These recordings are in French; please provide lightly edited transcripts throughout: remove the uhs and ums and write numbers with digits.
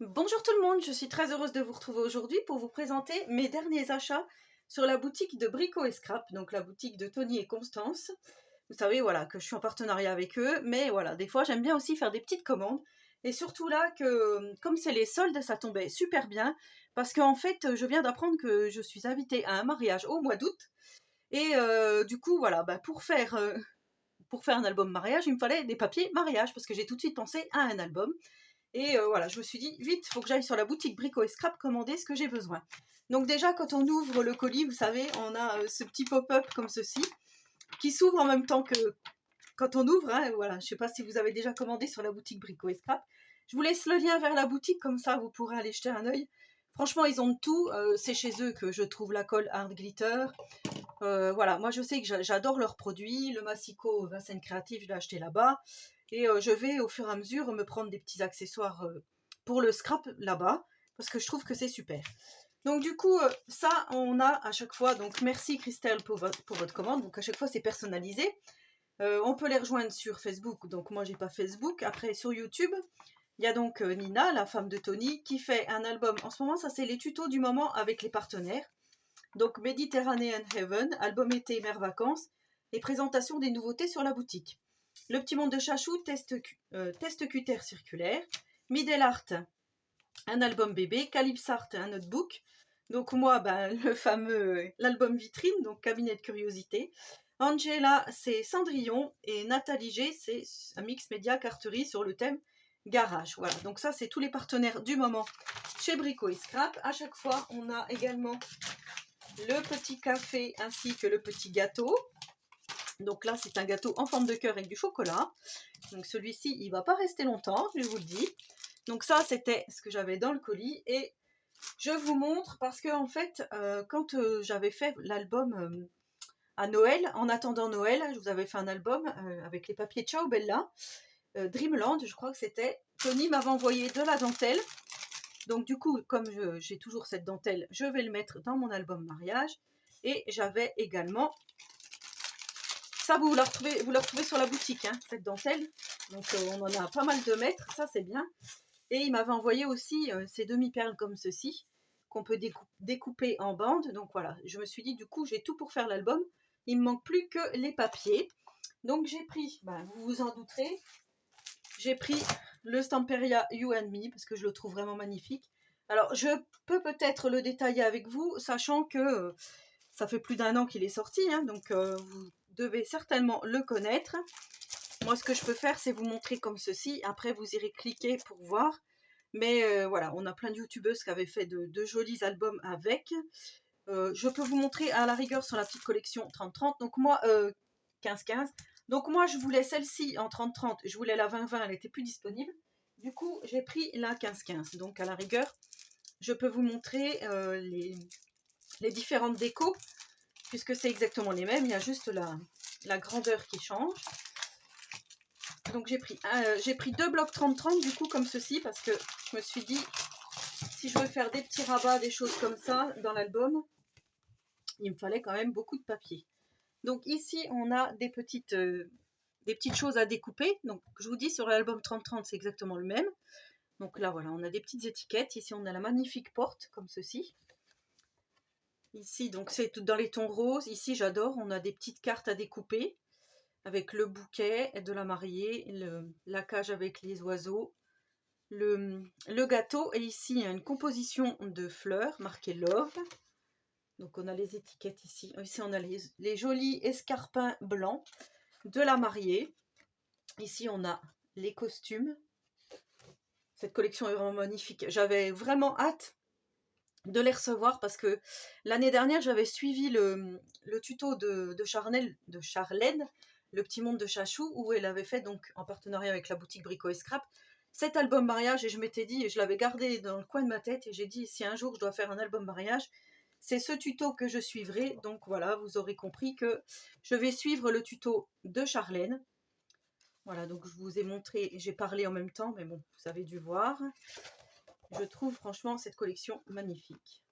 Bonjour tout le monde, je suis très heureuse de vous retrouver aujourd'hui pour vous présenter mes derniers achats sur la boutique de Brico et Scrap, donc la boutique de Tony et Constance. Vous savez, voilà, que je suis en partenariat avec eux, mais voilà, des fois j'aime bien aussi faire des petites commandes. Et surtout là, comme c'est les soldes, ça tombait super bien, parce qu'en fait, je viens d'apprendre que je suis invitée à un mariage au mois d'août. Et du coup, voilà, pour faire un album mariage, il me fallait des papiers mariage, parce que j'ai tout de suite pensé à un album. Et voilà, je me suis dit, vite, il faut que j'aille sur la boutique Brico et Scrap commander ce que j'ai besoin. Donc déjà, quand on ouvre le colis, vous savez, on a ce petit pop-up comme ceci, qui s'ouvre en même temps que quand on ouvre. Hein, voilà, je ne sais pas si vous avez déjà commandé sur la boutique Brico et Scrap. Je vous laisse le lien vers la boutique, comme ça vous pourrez aller jeter un œil. Franchement, ils ont de tout. C'est chez eux que je trouve la colle Hard Glitter. Voilà, moi je sais que j'adore leurs produits. Le Massico Vincennes Créatif, je l'ai acheté là-bas. Et je vais au fur et à mesure me prendre des petits accessoires pour le scrap là-bas, parce que je trouve que c'est super. Donc du coup, ça, on a à chaque fois, donc merci Christelle pour votre commande, donc à chaque fois c'est personnalisé. On peut les rejoindre sur Facebook, donc moi j'ai pas Facebook. Après sur YouTube, il y a donc Nina, la femme de Tony, qui fait un album. En ce moment, ça c'est les tutos du moment avec les partenaires. Donc Mediterranean Heaven, album été, mère vacances, et présentation des nouveautés sur la boutique. Le petit monde de Chachou, test cutter circulaire. Middle Art, un album bébé. Calypse Art, un notebook. Donc moi, le fameux, l'album vitrine, donc cabinet de curiosité. Angela, c'est Cendrillon. Et Nathalie G, c'est un mix média carterie sur le thème garage. Voilà, donc ça, c'est tous les partenaires du moment chez Brico et Scrap. À chaque fois, on a également le petit café ainsi que le petit gâteau. Donc là, c'est un gâteau en forme de cœur avec du chocolat. Donc celui-ci, il ne va pas rester longtemps, je vous le dis. Donc ça, c'était ce que j'avais dans le colis. Et je vous montre parce que en fait, quand j'avais fait l'album à Noël, en attendant Noël, je vous avais fait un album avec les papiers Ciao Bella, Dreamland, je crois que c'était. Tony m'avait envoyé de la dentelle. Donc du coup, comme j'ai toujours cette dentelle, je vais le mettre dans mon album mariage. Et j'avais également, ça vous la retrouvez sur la boutique, hein, cette dentelle. Donc on en a pas mal de mètres, ça c'est bien. Et il m'avait envoyé aussi ces demi-perles comme ceci, qu'on peut découper en bandes. Donc voilà, je me suis dit, du coup, j'ai tout pour faire l'album. Il me manque plus que les papiers. Donc j'ai pris, vous vous en douterez, j'ai pris le Stamperia You and Me, parce que je le trouve vraiment magnifique. Alors, je peux peut-être le détailler avec vous, sachant que ça fait plus d'1 an qu'il est sorti, hein, donc vous devez certainement le connaître. Moi, ce que je peux faire, c'est vous montrer comme ceci. Après, vous irez cliquer pour voir. Mais voilà, on a plein de youtubeuses qui avaient fait de jolis albums avec. Je peux vous montrer à la rigueur sur la petite collection 30-30. Donc moi, 15-15. Donc moi, je voulais celle-ci en 30-30. Je voulais la 20-20, elle n'était plus disponible. Du coup, j'ai pris la 15-15. Donc à la rigueur, je peux vous montrer les différentes décos, puisque c'est exactement les mêmes. Il y a juste la grandeur qui change. Donc j'ai pris 2 blocs 30-30 du coup comme ceci, parce que je me suis dit, si je veux faire des petits rabats, des choses comme ça dans l'album, il me fallait quand même beaucoup de papier. Donc ici, on a des petites choses à découper. Donc je vous dis, sur l'album 30-30, c'est exactement le même. Donc là, voilà, on a des petites étiquettes. Ici, on a la magnifique porte, comme ceci. Ici, donc c'est tout dans les tons roses. Ici, j'adore, on a des petites cartes à découper avec le bouquet de la mariée, la cage avec les oiseaux, le gâteau. Et ici, il y a une composition de fleurs marquée Love. Donc on a les étiquettes ici. Ici, on a les jolis escarpins blancs de la mariée. Ici, on a les costumes. Cette collection est vraiment magnifique. J'avais vraiment hâte de les recevoir parce que l'année dernière, j'avais suivi le tuto de Charlène, le petit monde de Chachou, où elle avait fait, donc en partenariat avec la boutique Brico et Scrap, cet album mariage. Et je m'étais dit, et je l'avais gardé dans le coin de ma tête, et j'ai dit, si un jour je dois faire un album mariage, c'est ce tuto que je suivrai. Donc voilà, vous aurez compris que je vais suivre le tuto de Charlène. Voilà, donc je vous ai montré, j'ai parlé en même temps, mais bon, vous avez dû voir. Je trouve franchement cette collection magnifique.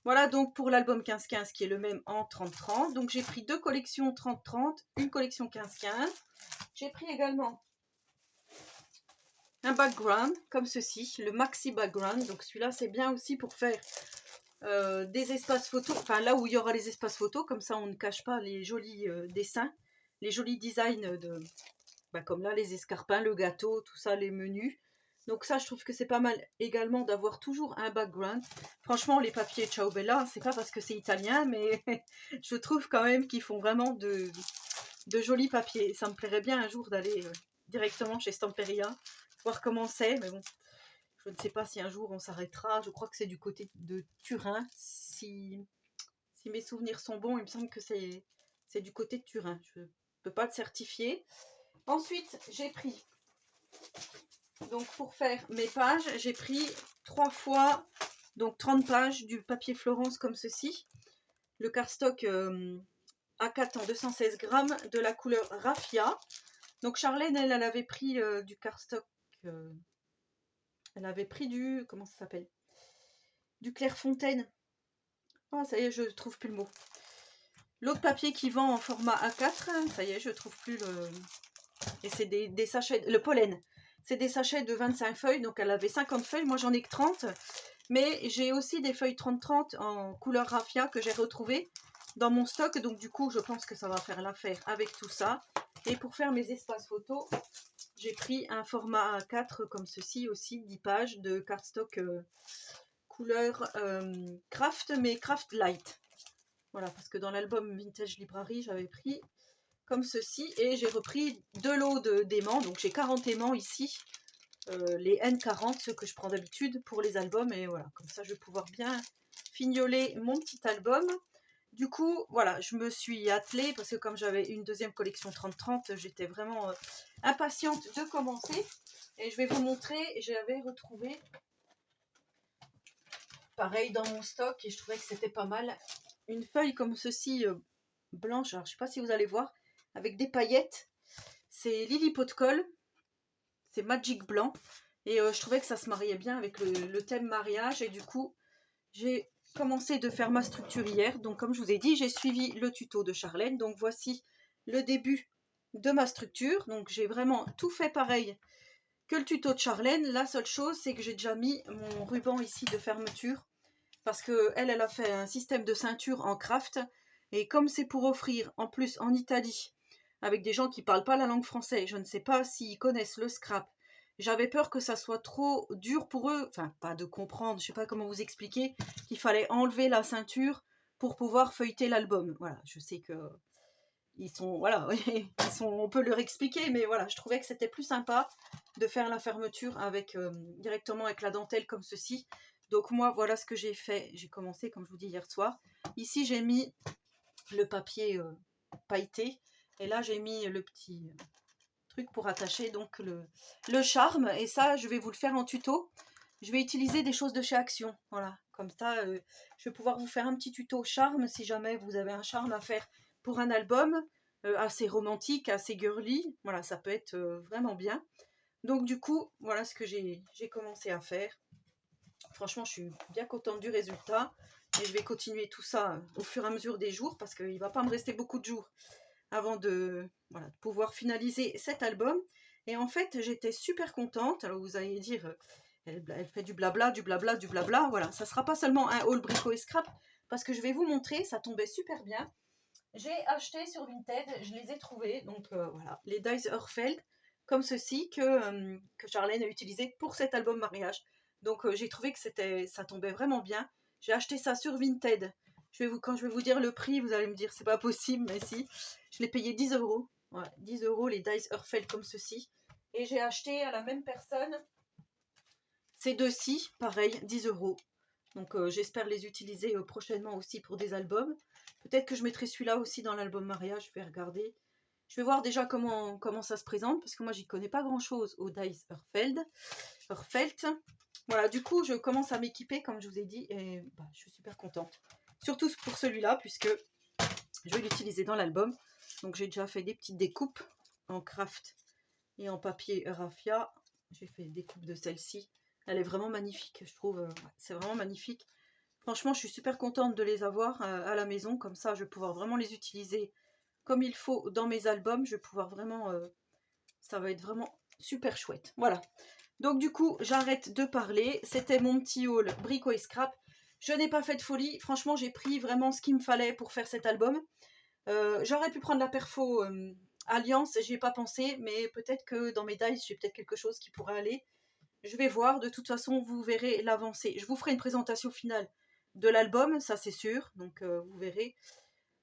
Voilà donc pour l'album 15-15 qui est le même en 30-30. Donc j'ai pris 2 collections 30-30, une collection 15-15. J'ai pris également un background comme ceci, le maxi background. Donc celui-là c'est bien aussi pour faire des espaces photos, enfin là où il y aura les espaces photos, comme ça on ne cache pas les jolis dessins, les jolis designs de, comme là les escarpins, le gâteau, tout ça, les menus. Donc ça je trouve que c'est pas mal également d'avoir toujours un background. Franchement les papiers Ciao Bella, c'est pas parce que c'est italien, mais je trouve quand même qu'ils font vraiment de jolis papiers. Ça me plairait bien un jour d'aller directement chez Stamperia, voir comment c'est, mais bon, je ne sais pas si un jour on s'arrêtera. Je crois que c'est du côté de Turin. Si mes souvenirs sont bons, il me semble que c'est du côté de Turin. Je ne peux pas le certifier. Ensuite, j'ai pris, donc pour faire mes pages, j'ai pris 3 fois, donc 30 pages du papier Florence comme ceci. Le cardstock A4 en 216 grammes de la couleur Raffia. Donc Charlène, elle avait pris du cardstock, elle avait pris du, comment ça s'appelle, du Clairefontaine. Oh, ça y est, je trouve plus le mot. L'autre papier qui vend en format A4, ça y est, je trouve plus le... Et c'est des sachets, le pollen. C'est des sachets de 25 feuilles, donc elle avait 50 feuilles, moi j'en ai que 30. Mais j'ai aussi des feuilles 30-30 en couleur raffia que j'ai retrouvées dans mon stock. Donc du coup, je pense que ça va faire l'affaire avec tout ça. Et pour faire mes espaces photos, j'ai pris un format A4 comme ceci aussi, 10 pages de cardstock couleur craft, mais craft light. Voilà, parce que dans l'album Vintage Library, j'avais pris comme ceci et j'ai repris 2 lots d'aimants. Donc j'ai 40 aimants ici, les N40, ceux que je prends d'habitude pour les albums. Et voilà, comme ça je vais pouvoir bien fignoler mon petit album. Du coup, voilà, je me suis attelée parce que comme j'avais une deuxième collection 30-30, j'étais vraiment impatiente de commencer. Et je vais vous montrer, j'avais retrouvé pareil dans mon stock et je trouvais que c'était pas mal. Une feuille comme ceci, blanche, alors je sais pas si vous allez voir, avec des paillettes. C'est Lily Pot de Colle, c'est Magic Blanc. Et je trouvais que ça se mariait bien avec le thème mariage. Et du coup, j'ai commencé de faire ma structure hier. Donc comme je vous ai dit, j'ai suivi le tuto de Charlène. Donc voici le début de ma structure. Donc j'ai vraiment tout fait pareil que le tuto de Charlène. La seule chose, c'est que j'ai déjà mis mon ruban ici de fermeture. Parce qu'elle a fait un système de ceinture en craft. Et comme c'est pour offrir en plus en Italie, avec des gens qui ne parlent pas la langue française, je ne sais pas s'ils connaissent le scrap. J'avais peur que ça soit trop dur pour eux, enfin pas de comprendre, je ne sais pas comment vous expliquer, qu'il fallait enlever la ceinture pour pouvoir feuilleter l'album. Voilà, je sais que ils sont, voilà, on peut leur expliquer, mais voilà, je trouvais que c'était plus sympa de faire la fermeture avec directement avec la dentelle comme ceci. Donc moi, voilà ce que j'ai fait. J'ai commencé, comme je vous dis, hier soir. Ici, j'ai mis le papier pailleté. Et là, j'ai mis le petit truc pour attacher donc le charme. Et ça, je vais vous le faire en tuto. Je vais utiliser des choses de chez Action. Voilà, comme ça, je vais pouvoir vous faire un petit tuto charme si jamais vous avez un charme à faire pour un album assez romantique, assez girly. Voilà, ça peut être vraiment bien. Donc du coup, voilà ce que j'ai commencé à faire. Franchement, je suis bien contente du résultat. Et je vais continuer tout ça au fur et à mesure des jours parce qu'il ne va pas me rester beaucoup de jours avant de, voilà, de pouvoir finaliser cet album. Et en fait, j'étais super contente. Alors vous allez dire, elle fait du blabla, du blabla, du blabla. Voilà, ça ne sera pas seulement un haul brico et scrap parce que je vais vous montrer, ça tombait super bien. J'ai acheté sur Vinted, je les ai trouvés. Donc voilà, les Dies Heurfeld comme ceci que Charlène a utilisé pour cet album mariage. Donc j'ai trouvé que ça tombait vraiment bien. J'ai acheté ça sur Vinted. Quand je vais vous dire le prix, vous allez me dire c'est pas possible, mais si. Je l'ai payé 10 euros. Ouais, 10 euros les Dies Heurfeld comme ceci. Et j'ai acheté à la même personne ces deux-ci, pareil, 10 euros. Donc j'espère les utiliser prochainement aussi pour des albums. Peut-être que je mettrai celui-là aussi dans l'album mariage, je vais regarder. Je vais voir déjà comment ça se présente, parce que moi j'y connais pas grand-chose au Dies Heurfeld. Voilà, du coup je commence à m'équiper, comme je vous ai dit, et bah, je suis super contente. Surtout pour celui-là, puisque je vais l'utiliser dans l'album. Donc j'ai déjà fait des petites découpes en craft et en papier raffia. J'ai fait des découpes de celle-ci. Elle est vraiment magnifique, je trouve. C'est vraiment magnifique. Franchement, je suis super contente de les avoir à la maison. Comme ça, je vais pouvoir vraiment les utiliser comme il faut dans mes albums. Je vais pouvoir vraiment... ça va être vraiment super chouette. Voilà. Donc du coup, j'arrête de parler. C'était mon petit haul Brico et Scrap. Je n'ai pas fait de folie. Franchement, j'ai pris vraiment ce qu'il me fallait pour faire cet album. J'aurais pu prendre la Perfo Alliance, j'y ai pas pensé, mais peut-être que dans mes dice, j'ai peut-être quelque chose qui pourrait aller. Je vais voir, de toute façon, vous verrez l'avancée. Je vous ferai une présentation finale de l'album, ça c'est sûr, donc vous verrez.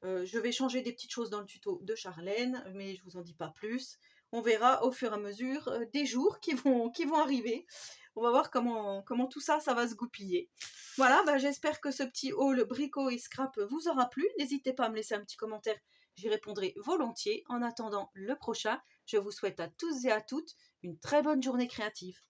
Je vais changer des petites choses dans le tuto de Charlène, mais je vous en dis pas plus. On verra au fur et à mesure des jours qui vont arriver. On va voir comment tout ça, ça va se goupiller. Voilà, bah, j'espère que ce petit haul brico et scrap vous aura plu. N'hésitez pas à me laisser un petit commentaire, j'y répondrai volontiers. En attendant le prochain, je vous souhaite à tous et à toutes une très bonne journée créative.